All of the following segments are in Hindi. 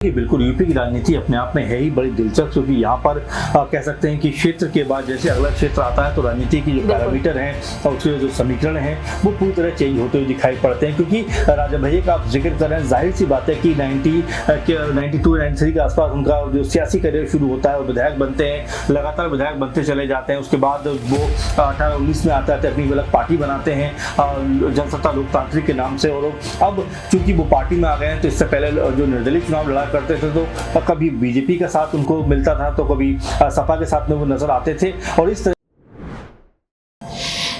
बिल्कुल यूपी की राजनीति अपने आप में है ही बड़ी दिलचस्प, क्योंकि यहाँ पर कह सकते हैं कि क्षेत्र के बाद जैसे अगला क्षेत्र आता है तो राजनीति की जो पैरामीटर हैं और उसके जो समीकरण हैं वो पूरी तरह चेंज होते हुए दिखाई पड़ते हैं। क्योंकि राजा भैया का आप जिक्र कर रहे हैं, जाहिर सी बात है कि 92-93 के आसपास उनका जो सियासी करियर शुरू होता है और विधायक बनते हैं, लगातार विधायक बनते चले जाते हैं। उसके बाद वो 18-19 में आता है, अपनी अलग पार्टी बनाते हैं जनसत्ता लोकतांत्रिक के नाम से। और अब चूंकि वो पार्टी में आ गए हैं तो इससे पहले जो निर्दलीय चुनाव लड़ा करते थे तो कभी बीजेपी का साथ उनको मिलता था तो कभी सपा के साथ में वो नजर आते थे। और इस तरह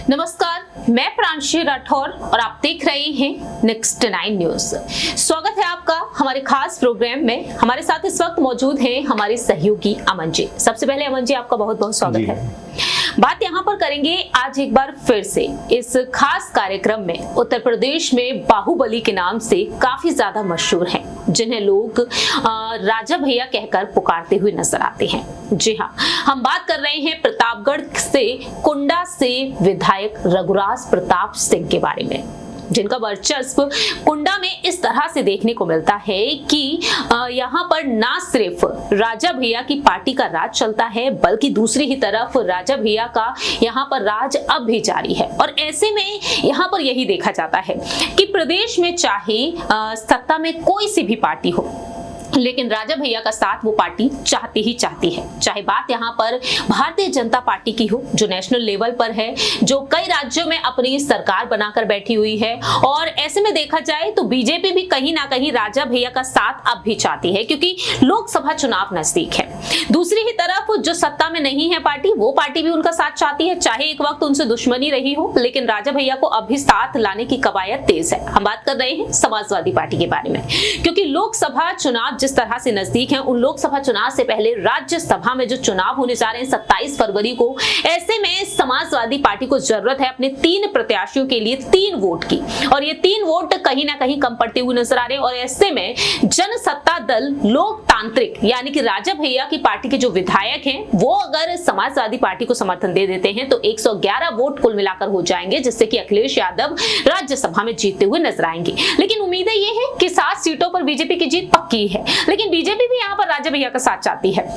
नमस्कार, मैं प्रांशी राठौर और आप देख रहे हैं नेक्स्ट 9 न्यूज। स्वागत है आपका हमारे खास प्रोग्राम में। हमारे साथ इस वक्त मौजूद हैं हमारे सहयोगी अमन जी। सबसे पहले अमन जी, आपका बहुत बहुत स्वागत है। बात यहाँ पर करेंगे आज एक बार फिर से इस खास कार्यक्रम में उत्तर प्रदेश में बाहुबली के नाम से काफी ज्यादा मशहूर हैं, जिन्हें लोग राजा भैया कहकर पुकारते हुए नजर आते हैं। जी हाँ, हम बात कर रहे हैं प्रतापगढ़ से कुंडा से विधायक रघुराज प्रताप सिंह के बारे में, जिनका वर्चस्व कुंडा में इस तरह से देखने को मिलता है कि यहाँ पर ना सिर्फ राजा भैया की पार्टी का राज चलता है, बल्कि दूसरी ही तरफ राजा भैया का यहाँ पर राज अब भी जारी है। और ऐसे में यहाँ पर यही देखा जाता है कि प्रदेश में चाहे सत्ता में कोई सी भी पार्टी हो, लेकिन राजा भैया का साथ वो पार्टी चाहती ही चाहती है। चाहे बात यहाँ पर भारतीय जनता पार्टी की हो, जो नेशनल लेवल पर है, जो कई राज्यों में अपनी सरकार बनाकर बैठी हुई है। और ऐसे में देखा जाए तो बीजेपी भी कहीं ना कहीं राजा भैया का साथ अब भी चाहती है, क्योंकि लोकसभा चुनाव नजदीक है। दूसरी ही तरफ जो सत्ता में नहीं है पार्टी, वो पार्टी भी उनका साथ चाहती है, चाहे एक वक्त उनसे दुश्मनी रही हो, लेकिन राजा भैया को अब भी साथ लाने की कवायद तेज है। हम बात कर रहे हैं समाजवादी पार्टी के बारे में, क्योंकि लोकसभा चुनाव जिस तरह से नजदीक हैं, उन लोकसभा चुनाव से पहले राज्यसभा में जो चुनाव होने जा रहे हैं 27 फरवरी को, ऐसे में समाजवादी पार्टी को जरूरत है अपने 3 प्रत्याशियों के लिए 3 वोट की। और ये 3 वोट कहीं ना कहीं कम पड़ते हुए नजर आ रहे हैं। और ऐसे में जनसत्ता दल लोकतांत्रिक यानी कि राजा भैया की पार्टी के जो विधायक हैं, वो अगर समाजवादी पार्टी को समर्थन दे देते हैं तो 111 वोट कुल मिलाकर हो जाएंगे, जिससे कि अखिलेश यादव राज्यसभा में जीतते हुए नजर आएंगे। लेकिन उम्मीदें ये है कि 7 सीटों पर बीजेपी की जीत पक्की है, लेकिन बीजेपी भी यहाँ पर राजा भैया का साथ चाहती है।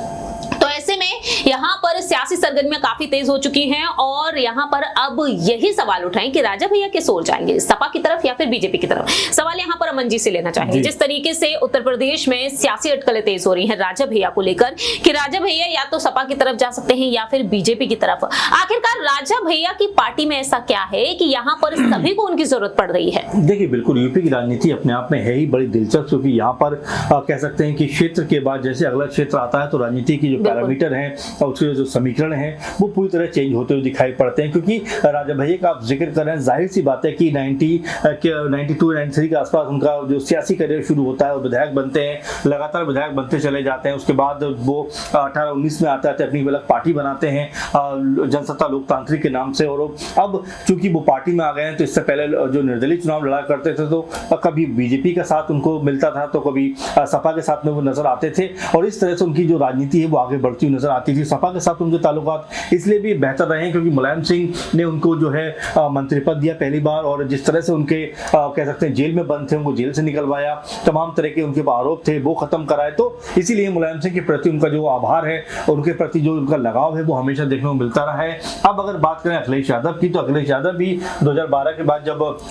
तो ऐसे में यहाँ पर सियासी सरगर्मियां काफी तेज हो चुकी हैं और यहाँ पर अब यही सवाल उठाएं कि राजा भैया किस ओर जाएंगे, सपा की तरफ या फिर बीजेपी की तरफ। सवाल यहाँ पर अमन जी से लेना चाहेंगे। जिस तरीके से उत्तर प्रदेश में सियासी अटकलें तेज हो रही हैं राजा भैया को लेकर कि राजा भैया या तो सपा की तरफ जा सकते हैं या फिर बीजेपी की तरफ, आखिरकार राजा भैया की पार्टी में ऐसा क्या है कि यहाँ पर सभी को उनकी जरूरत पड़ रही है? देखिए, बिल्कुल यूपी की राजनीति अपने आप में है ही बड़ी दिलचस्प, क्योंकि यहाँ पर कह सकते हैं कि क्षेत्र के बाद जैसे अगला क्षेत्र आता है तो राजनीति की जो पैरामीटर हैं और उसके जो समीकरण हैं वो पूरी तरह चेंज होते हुए दिखाई पड़ते हैं। क्योंकि राजा भैया का आप जिक्र कर रहे हैं, जाहिर सी बात है कि 92-93 के आसपास उनका जो सियासी करियर शुरू होता है और विधायक बनते हैं, लगातार विधायक बनते चले जाते हैं। उसके बाद वो 18-19 में आता है, अपनी अलग पार्टी बनाते हैं जनसत्ता लोकतांत्रिक के नाम से। और अब चूंकि वो पार्टी में आ गए हैं तो इससे पहले जो निर्दलीय चुनाव लड़ा करते थे तो कभी बीजेपी का साथ उनको मिलता था तो कभी सपा के साथ में वो नजर आते थे। और इस तरह से उनकी जो राजनीति है वो आगे बढ़ती हुई नजर आती थी। सपा के साथ उनके ताल्लुकात इसलिए भी बेहतर रहे हैं क्योंकि मुलायम सिंह ने उनको जो है मंत्री पद दिया पहली बार, और जिस तरह से उनके कह सकते हैं जेल में बंद थे, उनको जेल से निकलवाया, तमाम तरह के उनके आरोप थे वो खत्म कराए। तो इसीलिए मुलायम सिंह के प्रति उनका जो आभार है, उनके प्रति जो उनका लगाव है वो हमेशा देखने को मिलता रहा है। अब अगर बात करें अखिलेश यादव की, तो अखिलेश यादव भी 2012 के बाद जब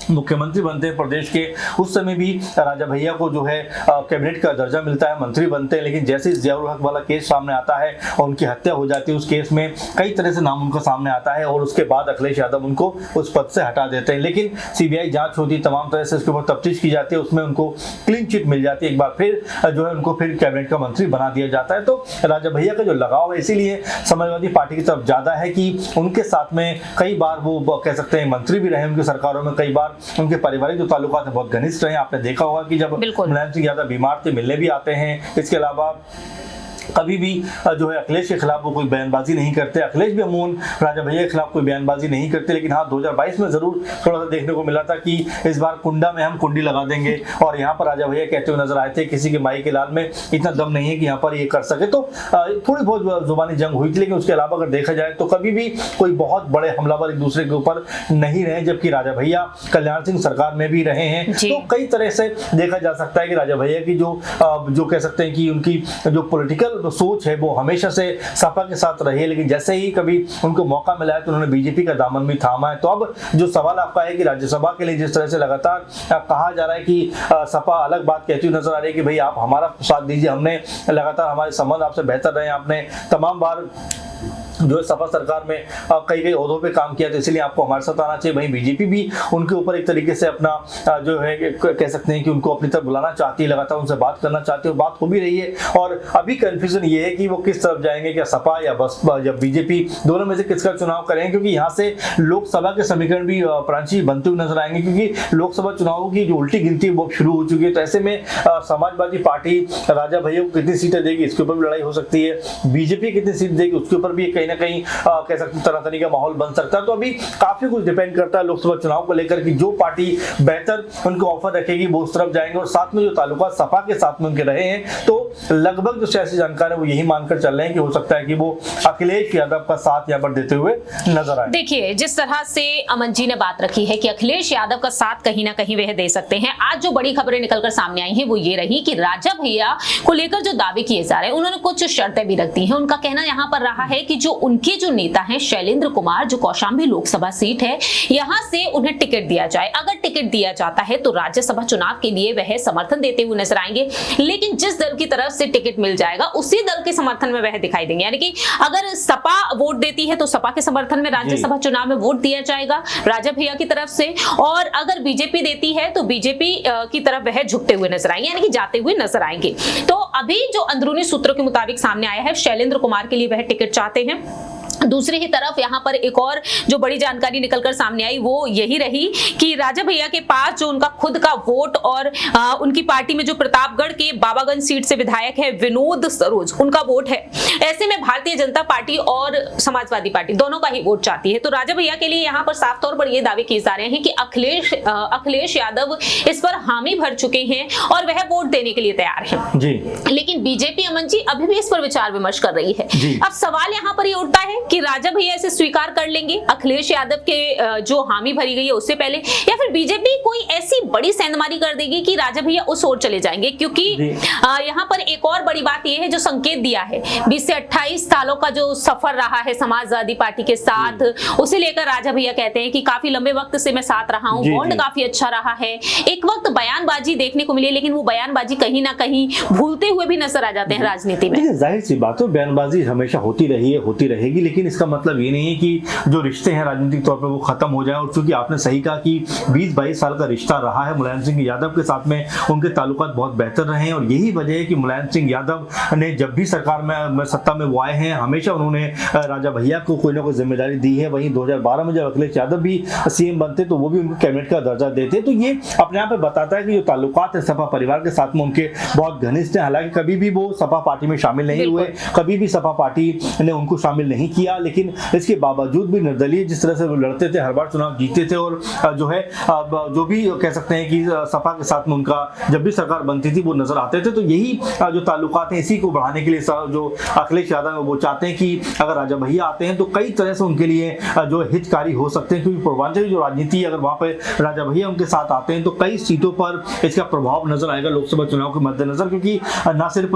मुख्यमंत्री बनते हैं प्रदेश के, उस समय भी राजा भैया को जो है कैबिनेट का दर्जा मिलता है, मंत्री बनते हैं। लेकिन जैसे इस जियाउल हक वाला केस सामने आता है और उनकी हत्या हो जाती है, उस केस में कई तरह से नाम उनका सामने आता है और उसके बाद अखिलेश यादव उनको उस पद से हटा देते हैं। लेकिन सीबीआई जांच होती है, तमाम तरह से उसके ऊपर तफ्तीश की जाती है, उसमें उनको क्लीन चिट मिल जाती है, एक बार फिर जो है उनको फिर कैबिनेट का मंत्री बना दिया जाता है। तो राजा भैया का जो लगाव है इसीलिए समाजवादी पार्टी की तरफ ज्यादा है कि उनके साथ में कई बार वो कह सकते हैं मंत्री भी रहे उनकी सरकारों में, कई बार उनके पारिवारिक जो ताल्लुकात है बहुत घनिष्ठ रहे। आपने देखा होगा कि जब मुलायम सिंह यादव बीमार थे मिलने भी आते हैं। इसके अलावा कभी भी जो है अखिलेश के खिलाफ वो कोई बयानबाजी नहीं करते, अखिलेश भी अमूमन राजा भैया के खिलाफ कोई बयानबाजी नहीं करते। लेकिन हाँ, 2022 में जरूर थोड़ा सा देखने को मिला था कि इस बार कुंडा में हम कुंडी लगा देंगे, और यहाँ पर राजा भैया कहते हुए नजर आए थे किसी के माई के लाल में इतना दम नहीं है कि यहाँ पर ये कर सके। तो थोड़ी बहुत जुबानी जंग हुई थी, लेकिन उसके अलावा अगर देखा जाए तो कभी भी कोई बहुत बड़े हमलावर एक दूसरे के ऊपर नहीं रहे। जबकि राजा भैया कल्याण सिंह सरकार में भी रहे हैं, तो कई तरह से देखा जा सकता है कि राजा भैया की जो कह सकते हैं कि उनकी जो पॉलिटिकल सोच है वो हमेशा से सपा के साथ रही है। लेकिन जैसे ही कभी उनको मौका मिला है तो उन्होंने बीजेपी का दामन भी थामा है। तो अब जो सवाल आपका है कि राज्यसभा के लिए जिस तरह से लगातार कहा जा रहा है कि सपा अलग बात कहती हुई नजर आ रही है कि भाई आप हमारा साथ दीजिए, हमने लगातार हमारे संबंध आपसे बेहतर रहे, आपने तमाम बार जो सपा सरकार में कई ओहदों पे काम किया, तो इसलिए आपको हमारे साथ आना चाहिए। वहीं बीजेपी भी उनके ऊपर एक तरीके से अपना जो है कह सकते हैं कि उनको अपनी तरफ बुलाना चाहती है, लगातार उनसे बात करना चाहती है, और बात हो भी रही है। और अभी कंफ्यूजन ये है कि वो किस तरफ जाएंगे, क्या सपा या बसपा या बीजेपी, दोनों में से किसका चुनाव करेंगे, क्योंकि यहाँ से लोकसभा के समीकरण भी प्रांची बनते हुए नजर आएंगे, क्योंकि लोकसभा चुनावों की जो उल्टी गिनती वो शुरू हो चुकी है। तो ऐसे में समाजवादी पार्टी राजा भैया को कितनी सीटें देगी, इसके ऊपर भी लड़ाई हो सकती है। बीजेपी कितनी सीट देगी, उसके ऊपर भी कहीं ना कहीं कह सकते तरह का माहौल बन सकता है। तो अभी काफी कुछ डिपेंड करता है लोकसभा चुनाव को लेकर कि जो पार्टी बेहतर उनको ऑफर रखेगी वो उस तरफ जाएंगे। और साथ में जो ताल्लुका सपा के साथ में उनके रहे हैं, तो लगभग जो सियासी जानकार है वो यही मानकर चल रहे हैं कि हो सकता है कि वो अखिलेश यादव का साथ यहाँ पर देते हुए नजर आए। देखिए, जिस तरह से अमन जी ने बात रखी है कि अखिलेश यादव का साथ कहीं ना कहीं वह दे सकते हैं, आज जो बड़ी खबरें निकलकर सामने आई हैं वो ये रही कि राजा भैया को लेकर जो दावे किए जा रहे हैं उन्होंने कुछ शर्तें भी रख दी हैं। उनका कहना यहाँ पर रहा है कि जो उनके जो नेता हैं शैलेंद्र कुमार, जो कौशाम्बी लोकसभा सीट है, यहां से उन्हें टिकट दिया जाए। अगर टिकट दिया जाता है तो राज्यसभा चुनाव के लिए वह समर्थन देते हुए नजर आएंगे, लेकिन जिस दल की तरफ से टिकट मिल जाएगा उसी दल के समर्थन में वह दिखाई देंगे। यानी कि अगर सपा वोट देती है तो सपा के समर्थन में राज्यसभा चुनाव में वोट दिया जाएगा राजा भैया की तरफ से, और अगर बीजेपी देती है तो बीजेपी की तरफ वह झुकते हुए नजर आएंगे, यानी कि जाते हुए नजर आएंगे। तो अभी जो अंदरूनी सूत्रों के मुताबिक सामने आया है, शैलेंद्र कुमार के लिए वह टिकट चाहते हैं। दूसरी ही तरफ यहाँ पर एक और जो बड़ी जानकारी निकलकर सामने आई वो यही रही कि राजा भैया के पास जो उनका खुद का वोट और उनकी पार्टी में जो प्रतापगढ़ के बाबागंज सीट से विधायक है विनोद सरोज, उनका वोट है। ऐसे में भारतीय जनता पार्टी और समाजवादी पार्टी दोनों का ही वोट चाहती है। तो राजा भैया के लिए यहाँ पर साफ तौर पर ये दावे किए जा रहे हैं कि अखिलेश यादव इस पर हामी भर चुके हैं और वह वोट देने के लिए तैयार है जी। लेकिन बीजेपी अमन जी अभी भी इस पर विचार विमर्श कर रही है। अब सवाल यहाँ पर ये उठता है कि राजा भैया इसे स्वीकार कर लेंगे अखिलेश यादव के जो हामी भरी गई है उससे पहले, या फिर बीजेपी कोई ऐसी बड़ी सेंधमारी कर देगी कि राजा भैया उस ओर चले जाएंगे। क्योंकि यहाँ पर एक और बड़ी बात यह है जो संकेत दिया है, 20 से 28 सालों का जो सफर रहा है समाजवादी पार्टी के साथ, उसे लेकर राजा भैया कहते हैं कि काफी लंबे वक्त से मैं साथ रहा हूँ, बॉन्ड काफी अच्छा रहा है। एक वक्त बयानबाजी देखने को मिली, लेकिन वो बयानबाजी कहीं ना कहीं भूलते हुए भी नजर आ जाते हैं राजनीति में। जाहिर सी बात है, बयानबाजी हमेशा होती रही है, होती रहेगी, लेकिन इसका मतलब ये नहीं है कि जो रिश्ते हैं राजनीतिक तौर पर वो खत्म हो जाए। और चूंकि आपने सही कहा कि 20-22 साल का रिश्ता रहा है मुलायम सिंह यादव के साथ में, उनके ताल्लुकात बहुत बेहतर रहे हैं, और यही वजह है कि मुलायम सिंह यादव ने जब भी सरकार में सत्ता में वो आए हैं हमेशा उन्होंने राजा भैया को कोई ना कोई जिम्मेदारी दी है। वहीं 2012 में जब अखिलेश यादव भी सीएम बनते तो वो भी उनको कैबिनेट का दर्जा देते। तो ये अपने आप में बताता है कि जो ताल्लुकात है सपा परिवार के साथ में उनके बहुत घनिष्ठ हैं। हालांकि कभी भी वो सपा पार्टी में शामिल नहीं हुए, कभी भी सपा पार्टी ने उनको शामिल नहीं किया, लेकिन इसके बावजूद भी निर्दलीय जिस तरह से वो लड़ते थे, हर बार चुनाव जीतते थे, और जो है जो भी कह सकते हैं कि सपा के साथ में उनका जब भी सरकार बनती थी वो नजर आते थे। तो यही जो ताल्लुकात हैं इसी को बढ़ाने के लिए जो अखिलेश यादव वो चाहते हैं कि अगर राजा भैया आते हैं तो कई तरह से उनके लिए जो हितकारी हो सकते हैं, क्योंकि पूर्वांचल की जो राजनीति अगर वहां पर राजा भैया उनके साथ आते हैं तो कई सीटों पर इसका प्रभाव नजर आएगा लोकसभा चुनाव के मद्देनजर। क्योंकि न सिर्फ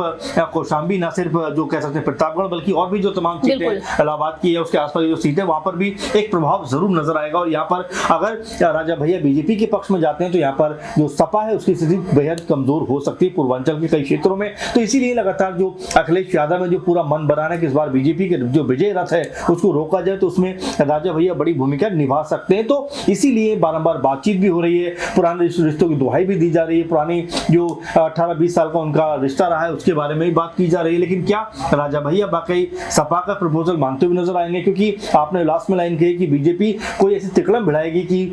कौशाम्बी, न सिर्फ जो कह सकते हैं प्रतापगढ़, बल्कि और भी जो तमाम सीटें इलाहाबाद की है उसके आसपास जो सीटें वहां पर भी एक प्रभाव जरूर नजर आएगा। और यहाँ पर अगर राजा भैया बीजेपी के पक्ष में जाते हैं तो यहाँ पर जो सपा है उसकी स्थिति बेहद कमजोर हो सकती है पूर्वांचल के कई क्षेत्रों में। तो इसीलिए लगातार जो अखिलेश यादव में जो पूरा मन बनाना है कि इस बार बीजेपी के जो विजय रथ है उसको रोका जाए, तो उसमें राजा भैया बड़ी भूमिका निभा सकते हैं। तो इसीलिए बारंबार बातचीत भी हो रही है, पुराने रिश्तों की दुहाई भी दी जा रही है, पुरानी जो 18-20 साल का उनका रिश्ता रहा है उसके बारे में भी बात की जा रही है। लेकिन क्या राजा भैया वाकई सपा का प्रपोजल मानते हुए नजर आएंगे? क्योंकि आपने लास्ट में लाइन कही कि बीजेपी कोई ऐसी तिकड़म भिड़ाएगी कि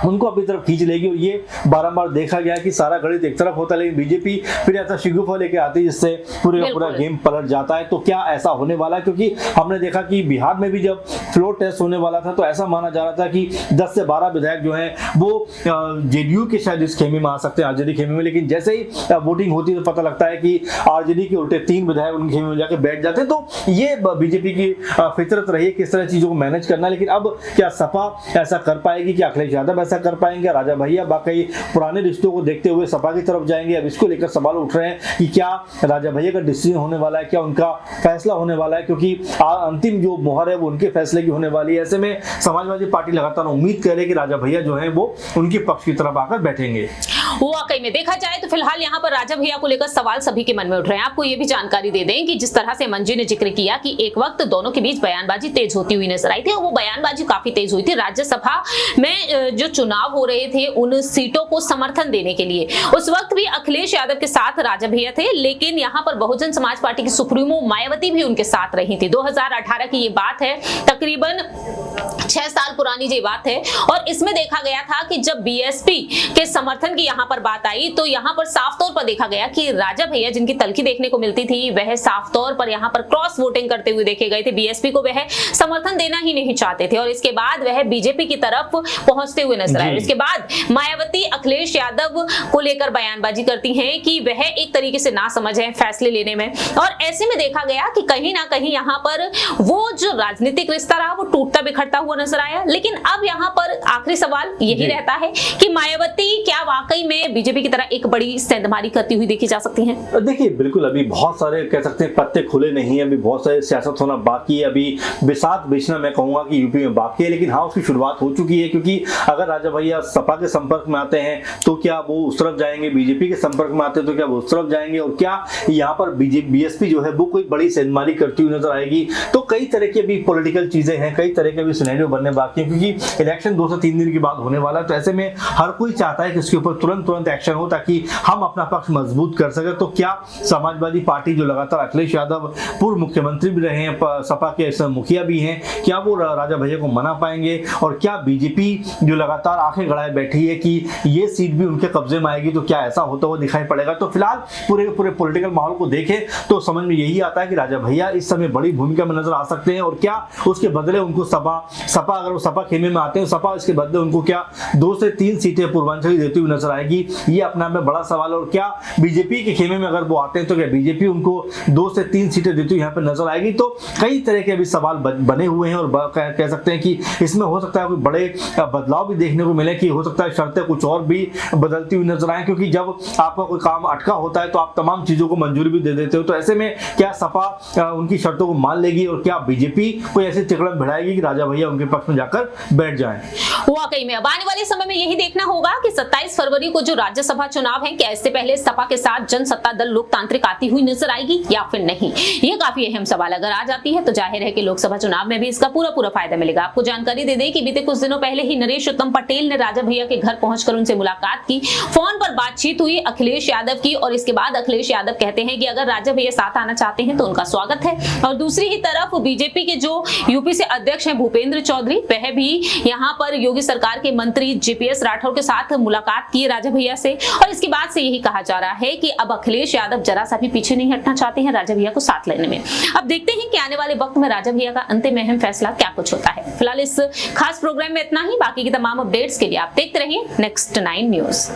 उनको अपनी तरफ खींच लेगी। और ये बारंबार देखा गया कि सारा गणित एक तरफ होता है, लेकिन बीजेपी फिर ऐसा शिगुफा लेके आती है जिससे पूरे का पूरा गेम पलट जाता है। तो क्या ऐसा होने वाला है? क्योंकि हमने देखा कि बिहार में भी जब फ्लोर टेस्ट होने वाला था तो ऐसा माना जा रहा था कि 10 से 12 विधायक जो हैं वो जेडीयू के शायद इस खेमे में आ सकते हैं, आरजेडी खेमे में, लेकिन जैसे ही वोटिंग होती है तो पता लगता है कि आरजेडी के उल्टे 3 विधायक उनके खेमे में जाकर बैठ जाते हैं। तो ये बीजेपी की फितरत रही है किस तरह चीजों को मैनेज करना। लेकिन अब क्या सपा ऐसा कर पाएगी? क्या अखिलेश यादव ऐसा कर पाएंगे? राजा भैया बाकी पुराने रिश्तों को देखते हुए सपा की तरफ जाएंगे? अब इसको लेकर सवाल उठ रहे हैं कि क्या राजा भैया का डिसीजन होने वाला है, क्या उनका फैसला होने वाला है, क्योंकि अंतिम जो मोहर है वो उनके फैसले की होने वाली है। ऐसे में समाजवादी पार्टी लगातार उम्मीद कर रही है कि राजा भैया जो है वो उनके पक्ष की तरफ आकर बैठेंगे। वाकई में देखा जाए तो फिलहाल यहाँ पर राजा भैया को लेकर सवाल सभी के मन में उठ रहे हैं। आपको ये भी जानकारी दे दें कि जिस तरह से अमन जी ने जिक्र किया कि एक वक्त दोनों के बीच बयानबाजी तेज होती हुई नजर आई थी, और वो बयानबाजी काफी तेज हुई थी राज्यसभा में जो चुनाव हो रहे थे उन सीटों को समर्थन देने के लिए। उस वक्त भी अखिलेश यादव के साथ राजा भैया थे, लेकिन यहाँ पर बहुजन समाज पार्टी की सुप्रीमो मायावती भी उनके साथ रही थी। 2018 की ये बात है, तकरीबन 6 साल पुरानी ये बात है। और इसमें देखा गया था कि जब बीएसपी के समर्थन की यहाँ पर बात आई तो यहाँ पर साफ तौर पर देखा गया कि राजा भैया जिनकी तलखी देखने को मिलती थी वह साफ तौर पर यहाँ पर क्रॉस वोटिंग करते हुए देखे गए थे। बीएसपी को वह समर्थन देना ही नहीं चाहते थे और इसके बाद वह बीजेपी की तरफ पहुंचते हुए नजर आए। इसके बाद मायावती अखिलेश यादव को लेकर बयानबाजी करती हैं कि वह एक तरीके से ना समझ है फैसले लेने में, और ऐसे में देखा गया कि कहीं ना कहीं यहाँ पर वो जो राजनीतिक रिश्ता रहा वो टूटता बिखरता हुआ नजर आया। लेकिन अब यहाँ पर आखिरी सवाल यही रहता है कि मायावती क्या वाकई में बीजेपी की तरह एक बड़ी सेंधमारी करती हुई देखी जा सकती हैं? देखिए बिल्कुल, अभी बहुत सारे कह सकते हैं पत्ते खुले नहीं है, अभी बहुत सारे सियासत होना बाकी है, अभी बिसात बेचना मैं कहूंगा कि यूपी में बाकी है। लेकिन हाँ, उसकी शुरुआत हो चुकी है, क्योंकि अगर राजा भैया सपा के संपर्क में आते हैं तो क्या वो उस तरफ जाएंगे, बीजेपी के संपर्क में आते हैं तो क्या वो उस तरफ जाएंगे, और क्या यहाँ पर बीएसपी जो है वो कोई बड़ी सेंधमारी करती हुई नजर आएगी। तो कई तरह की अभी पॉलिटिकल चीजें हैं, कई तरह के अभी सिनेरियो बनने बाकी है, क्योंकि इलेक्शन 2 से 3 दिन के बाद होने वाला है। तो ऐसे में हर कोई चाहता है कि इसके ऊपर तुरंत एक्शन हो ताकि हम अपना पक्ष मजबूत कर सके। तो क्या समाजवादी पार्टी जो लगातार अखिलेश यादव पूर्व मुख्यमंत्री भी रहे हैं, सपा के मुखिया भी हैं, क्या वो राजा भैया को मना पाएंगे? और क्या बीजेपी जो लगातार आंखें गड़ाए बैठी है कि ये सीट भी उनके कब्जे में आएगी, तो क्या ऐसा होता हुआ दिखाई पड़ेगा? तो फिलहाल पूरे पॉलिटिकल माहौल को देखें तो समझ में यही आता है कि राजा भैया इस समय बड़ी भूमिका में नजर आ सकते हैं। और क्या उसके बदले उनको सपा अगर वो सपा खेमे में आते हैं, सपा इसके बदले उनको क्या 2 से 3 सीटें पूर्वांचल देती हुई नजर आएगी? ये अपना में बड़ा सवाल है। और क्या बीजेपी के खेमे में अगर वो आते हैं तो क्या बीजेपी उनको 2 से 3 सीटें देती हुई यहाँ पे नजर आएगी? तो कई तरह के अभी सवाल बने हुए हैं, और कह सकते हैं कि इसमें हो सकता है कोई बड़े बदलाव भी देखने को मिले, कि हो सकता है शर्तें कुछ और भी बदलती हुई नजर आए, क्योंकि जब आपका कोई काम अटका होता है तो आप तमाम चीजों को मंजूरी भी दे देते हो। तो ऐसे में क्या सपा उनकी शर्तों को मान लेगी, और क्या बीजेपी कोई ऐसी तिकड़म भिड़ाएगी कि राजा भैया उनके पक्ष में जाकर बैठ जाएं? वाकई में अब आने वाले समय में यही देखना होगा कि 27 फरवरी को जो राज्यसभा चुनाव है, क्या इससे पहले सपा के साथ जनसत्ता दल लोकतांत्रिक आती हुई नजर आएगी या फिर नहीं? ये काफी अहम सवाल अगर आ जाती है तो जाहिर है कि लोकसभा चुनाव में भी इसका पूरा फायदा मिलेगा। आपको जानकारी दे दें कि बीते कुछ दिनों पहले ही नरेश उत्तम पटेल ने राजा भैया के घर पहुंचकर उनसे मुलाकात की, फोन पर बातचीत हुई अखिलेश यादव की, और इसके बाद अखिलेश यादव कहते हैं कि अगर राजा भैया साथ आना चाहते हैं तो उनका स्वागत है। और दूसरी ही तरफ बीजेपी के जो यूपी से अध्यक्ष हैं भूपेंद्र चौधरी, वह भी यहाँ पर योगी सरकार के मंत्री जेपीएस राठौर के साथ मुलाकात की राजा भैया से, और इसके बाद से यही कहा जा रहा है कि अब अखिलेश यादव जरा सा भी पीछे नहीं हटना चाहते हैं राजा भैया को साथ लेने में। अब देखते हैं कि आने वाले वक्त में राजा भैया का अंतिम अहम फैसला क्या कुछ होता है। फिलहाल इस खास प्रोग्राम में इतना ही, बाकी की तमाम अपडेट्स के लिए आप देखते रहिए नेक्स्ट 9 न्यूज।